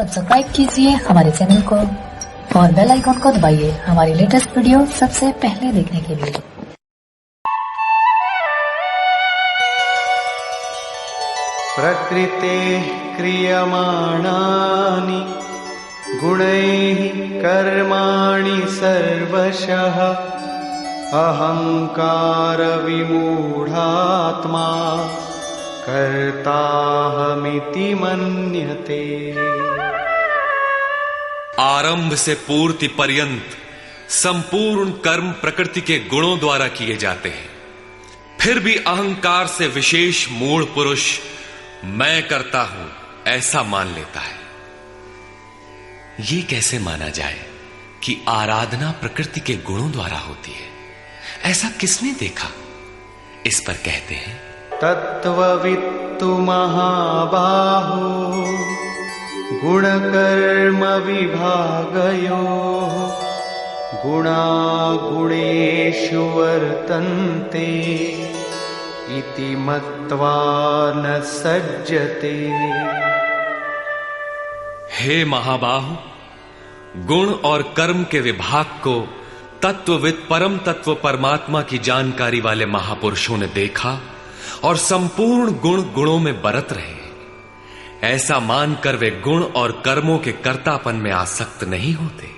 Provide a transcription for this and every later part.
Subscribe कीजिए हमारे channel को और बेल आइकॉन को दबाइए हमारी लेटेस्ट वीडियो सबसे पहले देखने के लिए। प्रकृते क्रियमाणानि गुणैः कर्माणि सर्वशः अहंकार विमूढ़ात्मा कर्ताहमिति मन्यते। आरंभ से पूर्ति पर्यंत संपूर्ण कर्म प्रकृति के गुणों द्वारा किए जाते हैं, फिर भी अहंकार से विशेष मूढ़ पुरुष मैं करता हूं ऐसा मान लेता है। ये कैसे माना जाए कि आराधना प्रकृति के गुणों द्वारा होती है? ऐसा किसने देखा? इस पर कहते हैं, तत्त्ववित्तु महाबाहो गुणकर्म विभागयोः गुणागुणेषु वर्तन्ते इति मत्वा न सज्जते। हे महाबाहु, गुण और कर्म के विभाग को तत्वविद परम तत्व परमात्मा की जानकारी वाले महापुरुषों ने देखा और संपूर्ण गुण गुणों में बरत रहे हैं। ऐसा मानकर वे गुण और कर्मों के कर्तापन में आसक्त नहीं होते।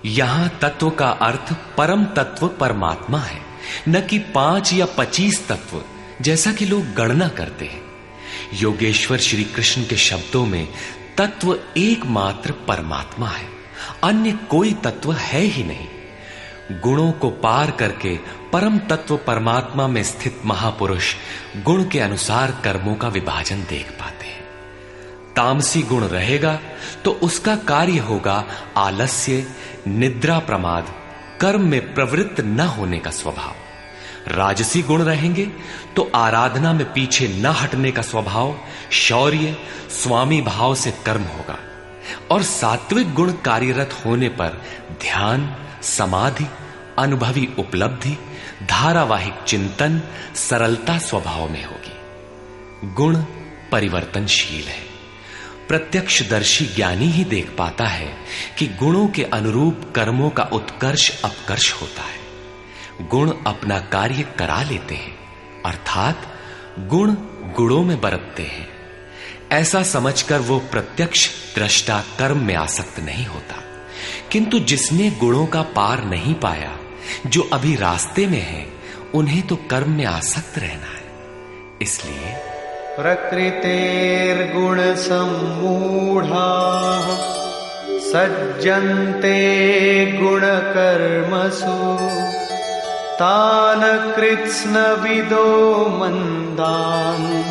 यहां तत्व का अर्थ परम तत्व परमात्मा है, न कि 5 या 25 तत्व जैसा कि लोग गणना करते हैं। योगेश्वर श्री कृष्ण के शब्दों में तत्व एकमात्र परमात्मा है, अन्य कोई तत्व है ही नहीं। गुणों को पार करके परम तत्व परमात्मा में स्थित महापुरुष गुण के अनुसार कर्मों का विभाजन देख पाते हैं। तामसी गुण रहेगा तो उसका कार्य होगा आलस्य, निद्रा, प्रमाद, कर्म में प्रवृत्त न होने का स्वभाव। राजसी गुण रहेंगे तो आराधना में पीछे न हटने का स्वभाव, शौर्य, स्वामी भाव से कर्म होगा। और सात्विक गुण कार्यरत होने पर ध्यान, समाधि, अनुभवी उपलब्धि, धारावाहिक चिंतन, सरलता स्वभाव में होगी। गुण परिवर्तनशील है। प्रत्यक्षदर्शी ज्ञानी ही देख पाता है कि गुणों के अनुरूप कर्मों का उत्कर्ष अपकर्ष होता है। गुण अपना कार्य करा लेते हैं, अर्थात गुण गुणों में बरतते हैं। ऐसा समझकर वो प्रत्यक्ष दृष्टा कर्म में आसक्त नहीं होता। किंतु जिसने गुणों का पार नहीं पाया, जो अभी रास्ते में है, उन्हें तो कर्म में आसक्त रहना है। इसलिए प्रकृतेर्गुण सम्मूढ़ाः सज्जन्ते गुण कर्मसु तान् कृत्स्नविदो मंदान्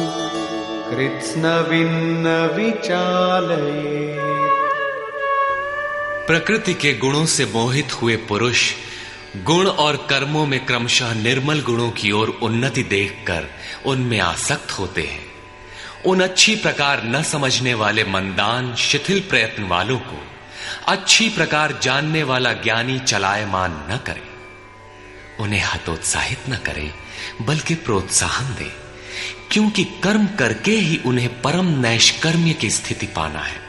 कृत्स्नविन्न विचालयेत्। प्रकृति के गुणों से मोहित हुए पुरुष गुण और कर्मों में क्रमशः निर्मल गुणों की ओर उन्नति देखकर उनमें आसक्त होते हैं। उन अच्छी प्रकार न समझने वाले मंदान, शिथिल प्रयत्न वालों को अच्छी प्रकार जानने वाला ज्ञानी चलायमान न करे। उन्हें हतोत्साहित न करे, बल्कि प्रोत्साहन दे, क्योंकि कर्म करके ही उन्हें परम नैष्कर्म्य की स्थिति पाना है।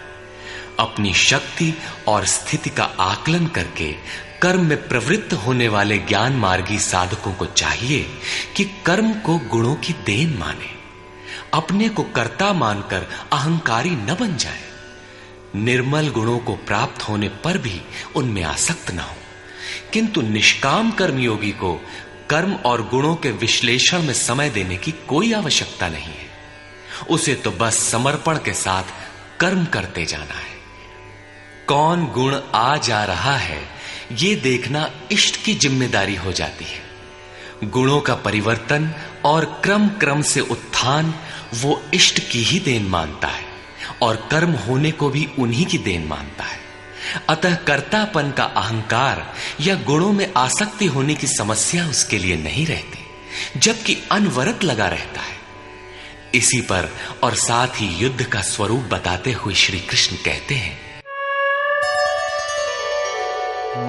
अपनी शक्ति और स्थिति का आकलन करके कर्म में प्रवृत्त होने वाले ज्ञान मार्गी साधकों को चाहिए कि कर्म को गुणों की देन माने, अपने को कर्ता मानकर अहंकारी न बन जाए। निर्मल गुणों को प्राप्त होने पर भी उनमें आसक्त न हो। किंतु निष्काम कर्मयोगी को कर्म और गुणों के विश्लेषण में समय देने की कोई आवश्यकता नहीं है। उसे तो बस समर्पण के साथ कर्म करते जाना है। कौन गुण आ जा रहा है, ये देखना इष्ट की जिम्मेदारी हो जाती है। गुणों का परिवर्तन और क्रम क्रम से उत्थान वो इष्ट की ही देन मानता है और कर्म होने को भी उन्हीं की देन मानता है। अतः कर्तापन का अहंकार या गुणों में आसक्ति होने की समस्या उसके लिए नहीं रहती, जबकि अनवरत लगा रहता है। इसी पर और साथ ही युद्ध का स्वरूप बताते हुए श्री कृष्ण कहते हैं,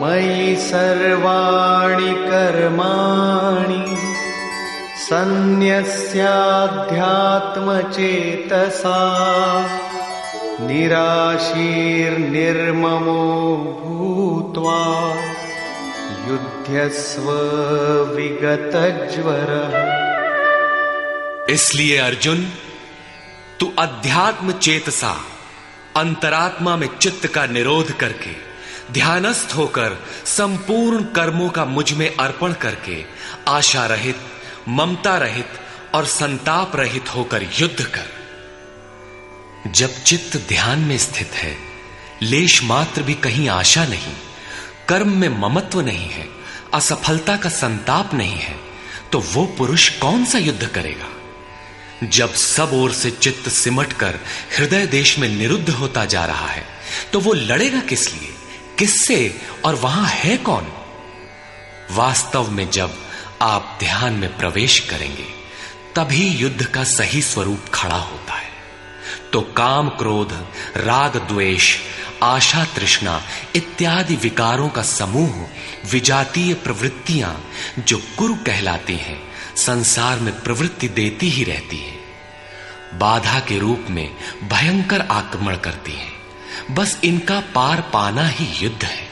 मयि सर्वाणि कर्माणि सन्न्यस्याध्यात्मचेतसा निराशीर्निर्ममो भूत्वा युध्यस्व विगतज्वरः। इसलिए अर्जुन, तू अध्यात्म चेतसा अंतरात्मा में चित्त का निरोध करके ध्यानस्थ होकर संपूर्ण कर्मों का मुझ में अर्पण करके आशा रहित, ममता रहित और संताप रहित होकर युद्ध कर। जब चित्त ध्यान में स्थित है, लेश मात्र भी कहीं आशा नहीं, कर्म में ममत्व नहीं है, असफलता का संताप नहीं है, तो वो पुरुष कौन सा युद्ध करेगा? जब सब ओर से चित्त सिमट कर हृदय देश में निरुद्ध होता जा रहा है, तो वो लड़ेगा किस लिए, किससे, और वहां है कौन? वास्तव में जब आप ध्यान में प्रवेश करेंगे, तभी युद्ध का सही स्वरूप खड़ा होता है। तो काम, क्रोध, राग, द्वेष, आशा, तृष्णा इत्यादि विकारों का समूह, विजातीय प्रवृत्तियां जो कुरु कहलाती हैं, संसार में प्रवृत्ति देती ही रहती है, बाधा के रूप में भयंकर आक्रमण करती हैं। बस इनका पार पाना ही युद्ध है।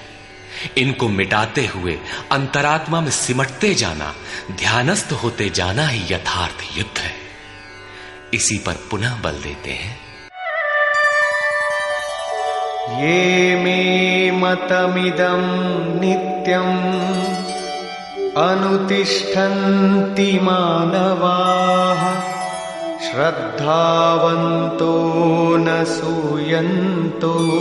इनको मिटाते हुए अंतरात्मा में सिमटते जाना, ध्यानस्थ होते जाना ही यथार्थ युद्ध है। इसी पर पुनः बल देते हैं। ये मे मतमिदं नित्यम् अनुतिष्ठन्ति मानवाः श्रद्धावन्तो न सूयन्तो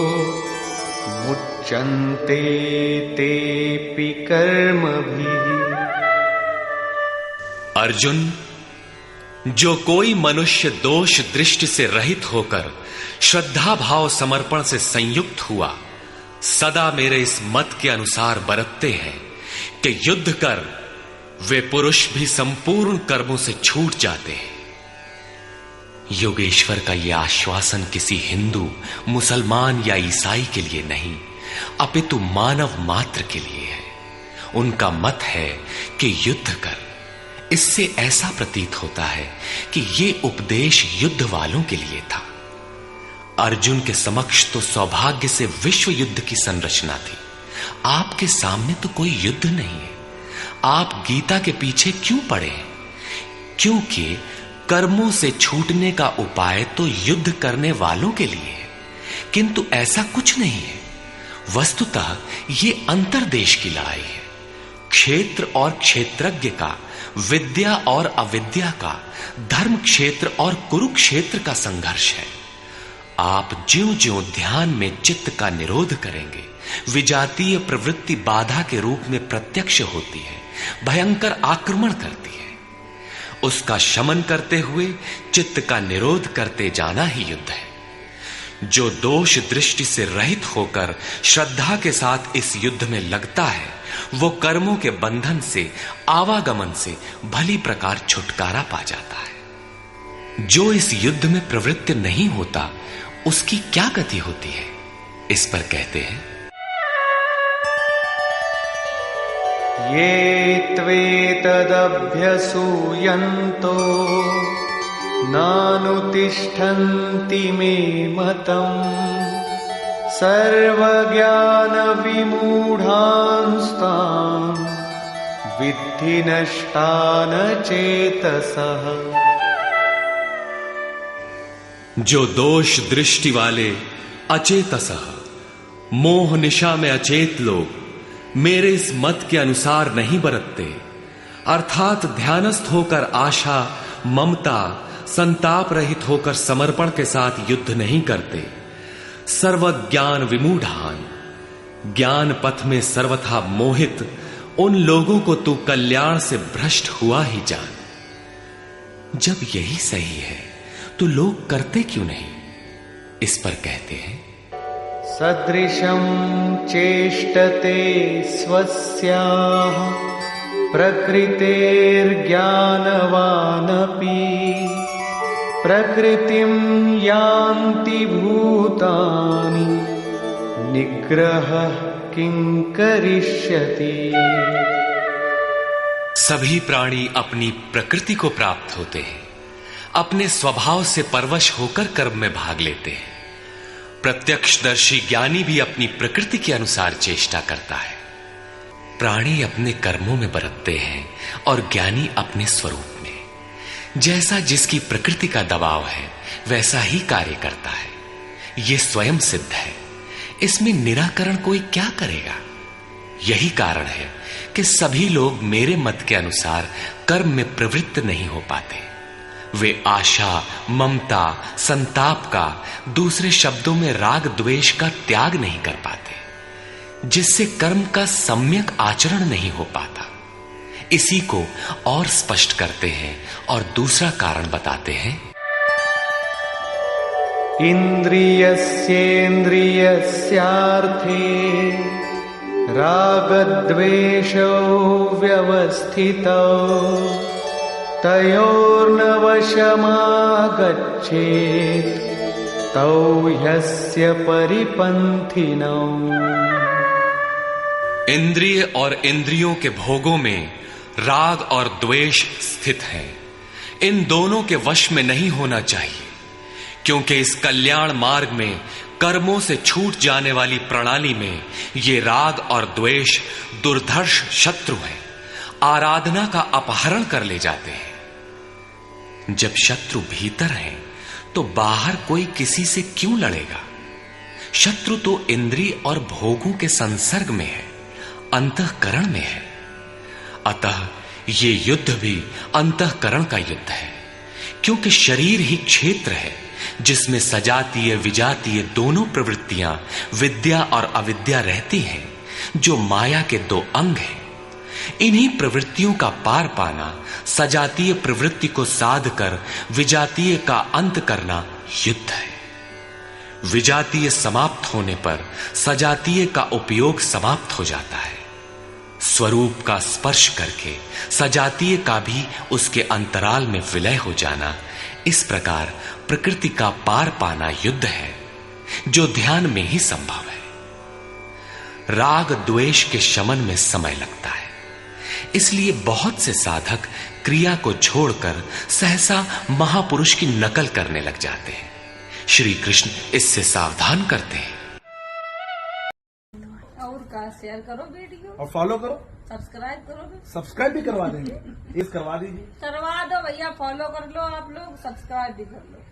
मुच्यन्ते तेऽपि कर्मभिः। अर्जुन, जो कोई मनुष्य दोष दृष्टि से रहित होकर श्रद्धा भाव समर्पण से संयुक्त हुआ, सदा मेरे इस मत के अनुसार बरतते हैं कि युद्ध कर, वे पुरुष भी संपूर्ण कर्मों से छूट जाते हैं। योगेश्वर का यह आश्वासन किसी हिंदू, मुसलमान या ईसाई के लिए नहीं, अपितु मानव मात्र के लिए है। उनका मत है कि युद्ध कर। इससे ऐसा प्रतीत होता है कि यह उपदेश युद्ध वालों के लिए था। अर्जुन के समक्ष तो सौभाग्य से विश्व युद्ध की संरचना थी। आपके सामने तो कोई युद्ध नहीं है। आप गीता के पीछे क्यों पड़े हैं? क्योंकि कर्मों से छूटने का उपाय तो युद्ध करने वालों के लिए है, किंतु ऐसा कुछ नहीं है। वस्तुतः ये अंतर्देश की लड़ाई है। क्षेत्र और क्षेत्रज्ञ का, विद्या और अविद्या का, धर्म क्षेत्र और कुरुक्षेत्र का संघर्ष है। आप ज्यों-ज्यों ध्यान में चित्त का निरोध करेंगे, विजातीय प्रवृत्ति बाधा के रूप में प्रत्यक्ष होती है, भयंकर आक्रमण करती है। उसका शमन करते हुए चित्त का निरोध करते जाना ही युद्ध है। जो दोष दृष्टि से रहित होकर श्रद्धा के साथ इस युद्ध में लगता है, वो कर्मों के बंधन से, आवागमन से भली प्रकार छुटकारा पा जाता है। जो इस युद्ध में प्रवृत्त नहीं होता, उसकी क्या गति होती है? इस पर कहते हैं, ये त्वेतदभ्यसूयन्तो नानुतिष्ठन्ति मे मतम् सर्वज्ञानविमूढांस्तान् विद्धि नष्टान चेतसः। जो दोष दृष्टि वाले अचेतसः, मोह निशा में अचेत लोग मेरे इस मत के अनुसार नहीं बरतते, अर्थात ध्यानस्थ होकर आशा, ममता, संताप रहित होकर समर्पण के साथ युद्ध नहीं करते, सर्वज्ञान विमूढ़ान, ज्ञान पथ में सर्वथा मोहित उन लोगों को तू कल्याण से भ्रष्ट हुआ ही जान। जब यही सही है तो लोग करते क्यों नहीं? इस पर कहते हैं, सदृशं चेष्टते स्वस्याः प्रकृतेर्ज्ञानवानपि प्रकृतिं यान्ति भूतानि निग्रहः किं करिष्यति। सभी प्राणी अपनी प्रकृति को प्राप्त होते हैं, अपने स्वभाव से परवश होकर कर्म में भाग लेते हैं। प्रत्यक्षदर्शी ज्ञानी भी अपनी प्रकृति के अनुसार चेष्टा करता है। प्राणी अपने कर्मों में बरतते हैं और ज्ञानी अपने स्वरूप में। जैसा जिसकी प्रकृति का दबाव है वैसा ही कार्य करता है। यह स्वयं सिद्ध है। इसमें निराकरण कोई क्या करेगा? यही कारण है कि सभी लोग मेरे मत के अनुसार कर्म में प्रवृत्त नहीं हो पाते। वे आशा, ममता, संताप का, दूसरे शब्दों में राग द्वेष का त्याग नहीं कर पाते, जिससे कर्म का सम्यक आचरण नहीं हो पाता। इसी को और स्पष्ट करते हैं और दूसरा कारण बताते हैं। इन्द्रियस्येन्द्रियस्यार्थे रागद्वेषौ व्यवस्थितौ तयोर्न वशमागच्छेत् तौ ह्यस्य परिपन्थिनौ। इंद्रिय और इंद्रियों के भोगों में राग और द्वेष स्थित हैं। इन दोनों के वश में नहीं होना चाहिए, क्योंकि इस कल्याण मार्ग में कर्मों से छूट जाने वाली प्रणाली में ये राग और द्वेष दुर्धर्ष शत्रु हैं, आराधना का अपहरण कर ले जाते हैं। जब शत्रु भीतर है तो बाहर कोई किसी से क्यों लड़ेगा? शत्रु तो इंद्रिय और भोगों के संसर्ग में है, अंतःकरण में है। अतः ये युद्ध भी अंतःकरण का युद्ध है, क्योंकि शरीर ही क्षेत्र है जिसमें सजातीय विजातीय दोनों प्रवृत्तियां, विद्या और अविद्या रहती हैं, जो माया के दो अंग हैं। इन्हीं प्रवृत्तियों का पार पाना, सजातीय प्रवृत्ति को साध कर विजातीय का अंत करना युद्ध है। विजातीय समाप्त होने पर सजातीय का उपयोग समाप्त हो जाता है। स्वरूप का स्पर्श करके सजातीय का भी उसके अंतराल में विलय हो जाना, इस प्रकार प्रकृति का पार पाना युद्ध है, जो ध्यान में ही संभव है। राग द्वेष के शमन में समय लगता है, इसलिए बहुत से साधक क्रिया को छोड़कर सहसा महापुरुष की नकल करने लग जाते हैं। श्री कृष्ण इससे सावधान करते हैं। और का शेयर करो वीडियो और फॉलो करो, सब्सक्राइब करो। सब्सक्राइब भी करवा देंगे। इस करवा दीजिए। करवा दो भैया, फॉलो कर लो आप लोग, सब्सक्राइब भी कर लो।